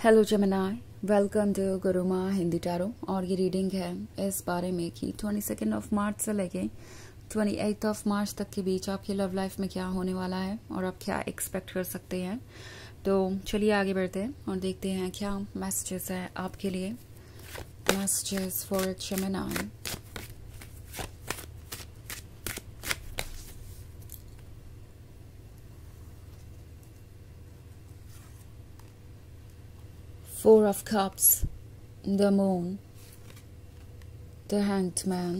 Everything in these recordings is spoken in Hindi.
Hello Gemini, welcome to Guruma Hindi tarot. और ये रीडिंग है इस बारे में कि 22 मार्च से लेके 28 मार्च तक के बीच आपकी लव लाइफ में क्या होने वाला है और आप क्या एक्सपेक्ट कर सकते हैं। तो चलिए आगे बढ़ते हैं और देखते हैं क्या मैसेजेस है आपके लिए। Messages for Gemini. Four of Cups, the Moon, the Hanged Man,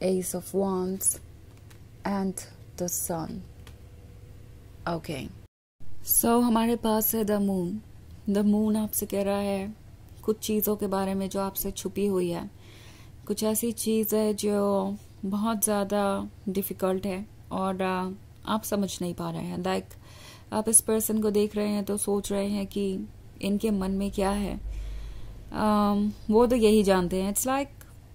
Ace of Wands, and the Sun. Okay. So हमारे पास है the Moon. The Moon आपसे कह रहा है कुछ चीज़ों के बारे में जो आपसे छुपी हुई है। कुछ ऐसी चीज़ है जो बहुत ज़्यादा डिफ़िकल्ट है और आप समझ नहीं पा रहे हैं। लाइक आप इस पर्सन को देख रहे हैं तो सोच रहे हैं कि इनके मन में क्या है। वो तो यही जानते हैं। इट्स लाइक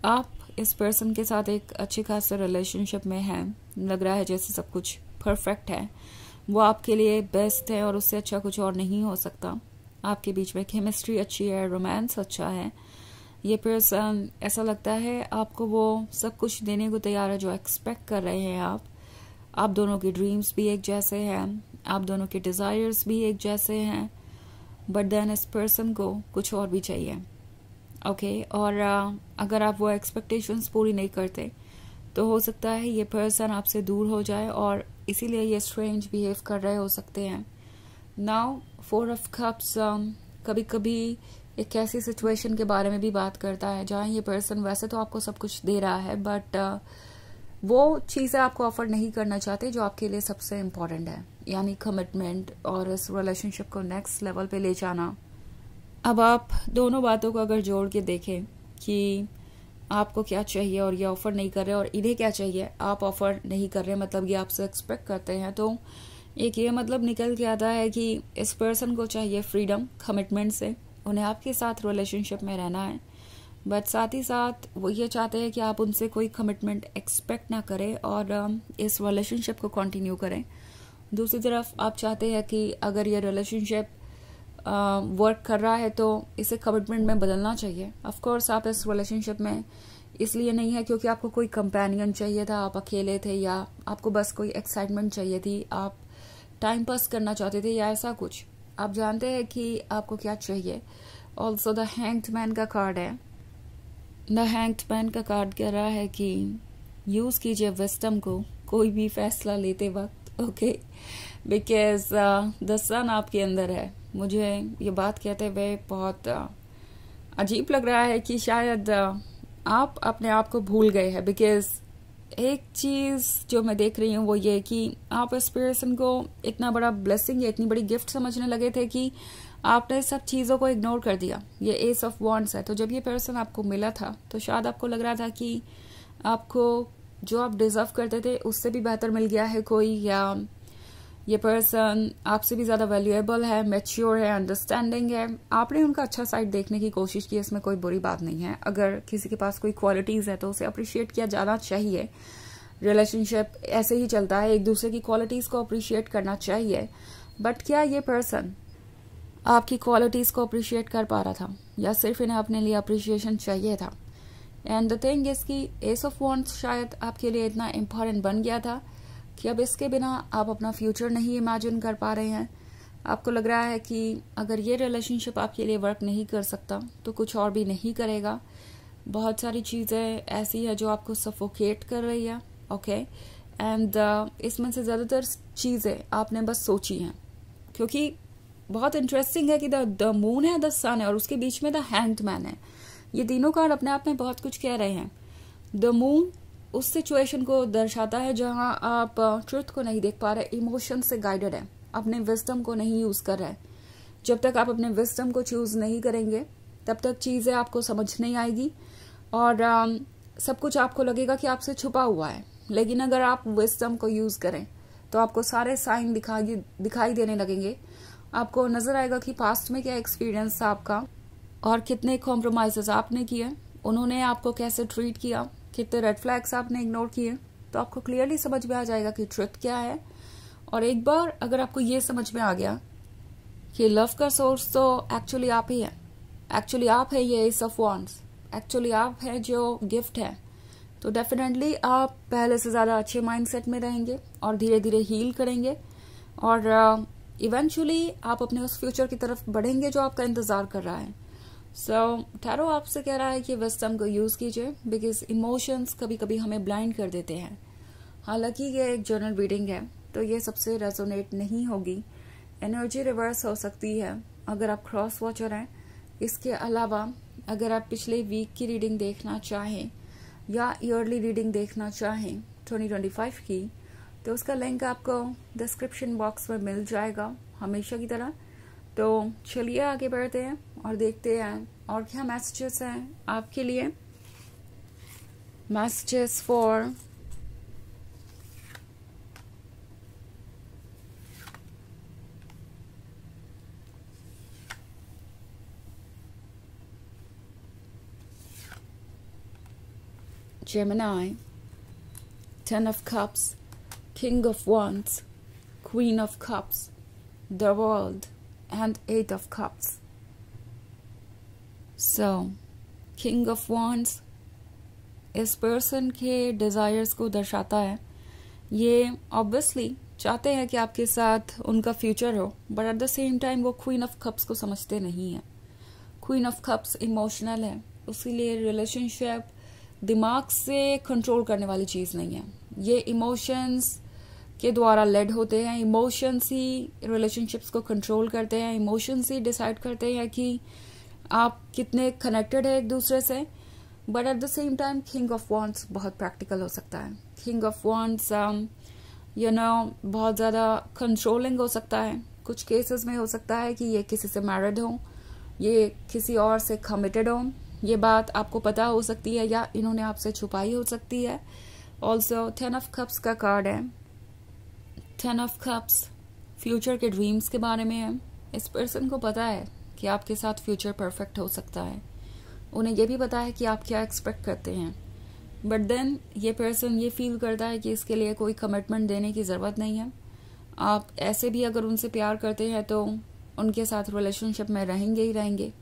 आप इस पर्सन के साथ एक अच्छे खासे रिलेशनशिप में हैं। लग रहा है जैसे सब कुछ परफेक्ट है, वो आपके लिए बेस्ट है और उससे अच्छा कुछ और नहीं हो सकता। आपके बीच में केमिस्ट्री अच्छी है, रोमांस अच्छा है। ये पर्सन ऐसा लगता है आपको वो सब कुछ देने को तैयार है जो एक्सपेक्ट कर रहे हैं आप दोनों के ड्रीम्स भी एक जैसे हैं, आप दोनों के डिज़ायर्स भी एक जैसे हैं। बट देन इस पर्सन को कुछ और भी चाहिए। ओके और अगर आप वो एक्सपेक्टेशंस पूरी नहीं करते तो हो सकता है ये पर्सन आपसे दूर हो जाए और इसीलिए ये स्ट्रेंज बिहेव कर रहे हो सकते हैं। नाउ 4 ऑफ कप्स कभी कभी एक ऐसी सिचुएशन के बारे में भी बात करता है जहाँ ये पर्सन वैसे तो आपको सब कुछ दे रहा है बट वो चीज़ें आपको ऑफर नहीं करना चाहते जो आपके लिए सबसे इम्पोर्टेंट है, यानी कमिटमेंट और इस रिलेशनशिप को नेक्स्ट लेवल पे ले जाना। अब आप दोनों बातों को अगर जोड़ के देखें कि आपको क्या चाहिए और ये ऑफर नहीं कर रहे और इन्हें क्या चाहिए आप ऑफर नहीं कर रहे, मतलब ये आपसे एक्सपेक्ट करते हैं, तो एक ये मतलब निकल के आता है कि इस पर्सन को चाहिए फ्रीडम कमिटमेंट से, उन्हें आपके साथ रिलेशनशिप में रहना है। बट साथ ही साथ वो ये चाहते हैं कि आप उनसे कोई कमिटमेंट एक्सपेक्ट ना करें और इस रिलेशनशिप को कंटिन्यू करें। दूसरी तरफ आप चाहते हैं कि अगर ये रिलेशनशिप वर्क कर रहा है तो इसे कमिटमेंट में बदलना चाहिए। ऑफ कोर्स आप इस रिलेशनशिप में इसलिए नहीं है क्योंकि आपको कोई कंपेनियन चाहिए था, आप अकेले थे, या आपको बस कोई एक्साइटमेंट चाहिए थी, आप टाइम पास करना चाहते थे, या ऐसा कुछ। आप जानते हैं कि आपको क्या चाहिए। ऑल्सो द हैंग्ड मैन का कार्ड है। द हैंग्ड मैन का कार्ड कह रहा है कि यूज कीजिए विजडम को कोई भी फैसला लेते वक्त। ओके, बिकॉज द सन आपके अंदर है। मुझे ये बात कहते हुए बहुत अजीब लग रहा है कि शायद आप अपने आप को भूल गए हैं। बिकॉज एक चीज जो मैं देख रही हूँ वो ये कि आप इस पर्सन को इतना बड़ा ब्लेसिंग या इतनी बड़ी गिफ्ट समझने लगे थे कि आपने सब चीज़ों को इग्नोर कर दिया। ये एस ऑफ वॉन्ड्स है। तो जब ये पर्सन आपको मिला था तो शायद आपको लग रहा था कि आपको जो आप डिजर्व करते थे उससे भी बेहतर मिल गया है कोई, या ये पर्सन आपसे भी ज़्यादा वैल्यूएबल है, मैच्योर है, अंडरस्टैंडिंग है। आपने उनका अच्छा साइड देखने की कोशिश की, इसमें कोई बुरी बात नहीं है। अगर किसी के पास कोई क्वालिटीज़ है तो उसे अप्रिशिएट किया जाना चाहिए। रिलेशनशिप ऐसे ही चलता है, एक दूसरे की क्वालिटीज़ को अप्रिशिएट करना चाहिए। बट क्या ये पर्सन आपकी क्वालिटीज़ को अप्रिशिएट कर पा रहा था, या सिर्फ इन्हें अपने लिए अप्रिशिएशन चाहिए था? एंड द थिंग इज कि एस ऑफ वॉन्ड्स शायद आपके लिए इतना इम्पोर्टेंट बन गया था कि अब इसके बिना आप अपना फ्यूचर नहीं इमेजिन कर पा रहे हैं। आपको लग रहा है कि अगर ये रिलेशनशिप आपके लिए वर्क नहीं कर सकता तो कुछ और भी नहीं करेगा। बहुत सारी चीज़ें ऐसी है जो आपको सफोकेट कर रही है। ओके एंड इसमें से ज़्यादातर चीज़ें आपने बस सोची हैं, क्योंकि बहुत इंटरेस्टिंग है कि द मून है, द सन है और उसके बीच में द हैंग्ड मैन है। ये तीनों कार्ड अपने आप में बहुत कुछ कह रहे हैं। द मून उस सिचुएशन को दर्शाता है जहां आप ट्रुथ को नहीं देख पा रहे, इमोशन से गाइडेड है, अपने विजडम को नहीं यूज कर रहे। जब तक आप अपने विजडम को चूज नहीं करेंगे तब तक चीजें आपको समझ नहीं आएगी और सब कुछ आपको लगेगा कि आपसे छुपा हुआ है। लेकिन अगर आप विजडम को यूज करें तो आपको सारे साइन दिखाई देने लगेंगे। आपको नजर आएगा कि पास्ट में क्या एक्सपीरियंस था आपका और कितने कॉम्प्रोमाइजेस आपने किए, उन्होंने आपको कैसे ट्रीट किया, कितने रेड फ्लैग्स आपने इग्नोर किए। तो आपको क्लियरली समझ में आ जाएगा कि ट्रुथ क्या है। और एक बार अगर आपको ये समझ में आ गया कि लव का सोर्स तो एक्चुअली आप ही है। एक्चुअली आप है ये एस ऑफ वॉन्ड्स, एक्चुअली आप है जो गिफ्ट है। तो डेफिनेटली आप पहले से ज़्यादा अच्छे माइंडसेट में रहेंगे और धीरे धीरे हील करेंगे और इवेंचुअली आप अपने उस फ्यूचर की तरफ बढ़ेंगे जो आपका इंतज़ार कर रहा है। सो टैरो आपसे कह रहा है कि विजडम को यूज़ कीजिए, बिकॉज इमोशंस कभी कभी हमें ब्लाइंड कर देते हैं। हालांकि ये एक जर्नल रीडिंग है तो ये सबसे रेजोनेट नहीं होगी, एनर्जी रिवर्स हो सकती है अगर आप क्रॉस वॉचर हैं। इसके अलावा अगर आप पिछले वीक की रीडिंग देखना चाहें या ईयरली रीडिंग देखना चाहें 2025 की, तो उसका लिंक आपको डिस्क्रिप्शन बॉक्स में मिल जाएगा हमेशा की तरह। तो चलिए आगे बढ़ते हैं और देखते हैं और क्या मैसेजेस हैं आपके लिए। Messages for Gemini, 10 of Cups, King of Wands, Queen of Cups, the World, and 8 of Cups. So, King of Wands इस पर्सन के डिज़ायर्स को दर्शाता है। ये ऑब्वियसली चाहते हैं कि आपके साथ उनका फ्यूचर हो, but at the same time वो क्वीन ऑफ कप्स को समझते नहीं है। क्वीन ऑफ कप्स इमोशनल है, उसीलिए रिलेशनशिप दिमाग से कंट्रोल करने वाली चीज़ नहीं है। ये इमोशंस के द्वारा लेड होते हैं। इमोशंस ही रिलेशनशिप्स को कंट्रोल करते हैं। इमोशंस ही डिसाइड करते हैं कि आप कितने कनेक्टेड है एक दूसरे से। But at the same time king of wands बहुत प्रैक्टिकल हो सकता है। किंग ऑफ वॉन्ड्स बहुत ज़्यादा कंट्रोलिंग हो सकता है। कुछ केसेस में हो सकता है कि ये किसी से मैरिड हो, ये किसी और से कमिटेड हो। ये बात आपको पता हो सकती है या इन्होंने आपसे छुपाई हो सकती है। ऑल्सो 10 ऑफ कप्स का कार्ड है। 10 ऑफ कप्स फ्यूचर के ड्रीम्स के बारे में है। इस पर्सन को पता है कि आपके साथ फ्यूचर परफेक्ट हो सकता है। उन्हें यह भी पता है कि आप क्या एक्सपेक्ट करते हैं, बट देन ये पर्सन ये फील करता है कि इसके लिए कोई कमिटमेंट देने की ज़रूरत नहीं है। आप ऐसे भी अगर उनसे प्यार करते हैं तो उनके साथ रिलेशनशिप में रहेंगे ही रहेंगे।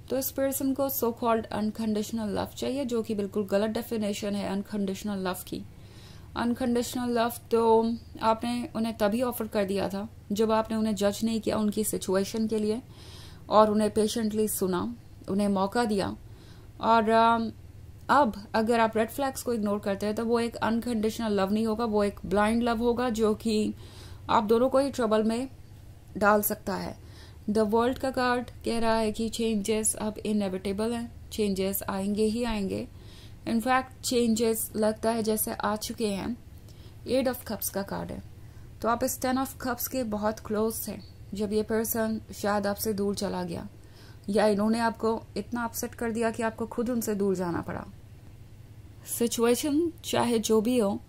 तो इस पर्सन को सो कॉल्ड अनकंडीशनल लव चाहिए, जो कि बिल्कुल गलत डेफिनेशन है अनकंडीशनल लव की। अनकंडीशनल लव तो आपने उन्हें तभी ऑफर कर दिया था जब आपने उन्हें जज नहीं किया उनकी सिचुएशन के लिए और उन्हें पेशेंटली सुना, उन्हें मौका दिया। और अब अगर आप रेड फ्लैग्स को इग्नोर करते हैं तो वो एक अनकंडीशनल लव नहीं होगा, वो एक ब्लाइंड लव होगा जो कि आप दोनों को ही ट्रबल में डाल सकता है। द वर्ल्ड का कार्ड कह रहा है कि चेंजेस अब इनएविटेबल हैं, चेंजेस आएंगे ही आएंगे। इनफैक्ट चेंजेस लगता है जैसे आ चुके हैं। 8 ऑफ कप्स का कार्ड है, तो आप इस 10 ऑफ कप्स के बहुत क्लोज थे जब ये पर्सन शायद आपसे दूर चला गया, या इन्होंने आपको इतना अपसेट कर दिया कि आपको खुद उनसे दूर जाना पड़ा। सिचुएशन चाहे जो भी हो,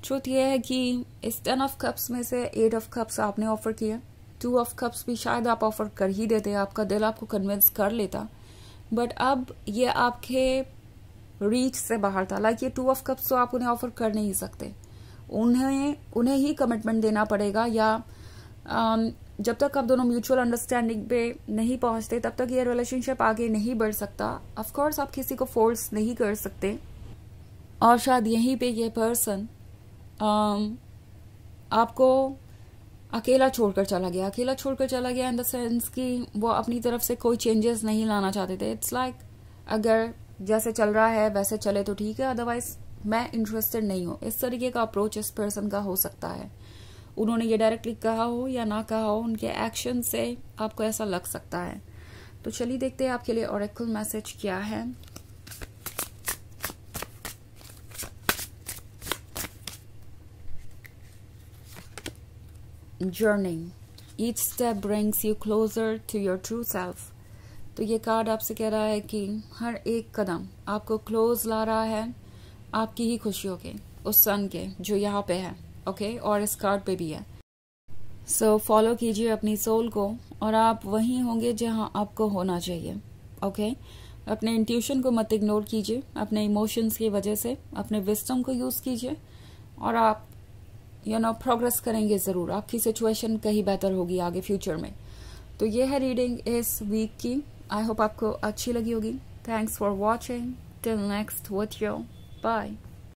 ट्रुथ ये है कि इस 10 ऑफ कप्स में से 8 ऑफ कप्स आपने ऑफर किया। 2 ऑफ कप्स भी शायद आप ऑफर कर ही देते, आपका दिल आपको कन्विंस कर लेता, बट अब ये आपके रीच से बाहर था। लाइक ये 2 ऑफ कप्स तो आप उन्हें ऑफर कर नहीं सकते, उन्हें ही कमिटमेंट देना पड़ेगा, या जब तक आप दोनों म्यूचुअल अंडरस्टैंडिंग पे नहीं पहुंचते तब तक ये रिलेशनशिप आगे नहीं बढ़ सकता। ऑफ कोर्स आप किसी को फोर्स नहीं कर सकते, और शायद यहीं पे ये पर्सन आपको अकेला छोड़कर चला गया। अकेला छोड़कर चला गया इन द सेंस कि वो अपनी तरफ से कोई चेंजेस नहीं लाना चाहते थे। इट्स लाइक अगर जैसे चल रहा है वैसे चले तो ठीक है, अदरवाइज मैं इंटरेस्टेड नहीं हूँ। इस तरीके का अप्रोच इस पर्सन का हो सकता है। उन्होंने ये डायरेक्टली कहा हो या ना कहा हो, उनके एक्शन से आपको ऐसा लग सकता है। तो चलिए देखते हैं आपके लिए ओरेकल मैसेज क्या है। Journeying, each step brings you closer to your true self. तो ये कार्ड आपसे कह रहा है कि हर एक कदम आपको क्लोज ला रहा है आपकी ही खुशियों के, उस सन के जो यहाँ पे है, ओके, और इस कार्ड पे भी है। सो फॉलो कीजिए अपनी सोल को और आप वहीं होंगे जहाँ आपको होना चाहिए, ओके। अपने इंट्यूशन को मत इग्नोर कीजिए, अपने इमोशंस की वजह से अपने विजडम को यूज कीजिए और आप प्रोग्रेस करेंगे ज़रूर। आपकी सिचुएशन कहीं बेहतर होगी आगे फ्यूचर में। तो ये है रीडिंग इस वीक की। आई होप आपको अच्छी लगी होगी। Thanks for watching. Till next video, bye.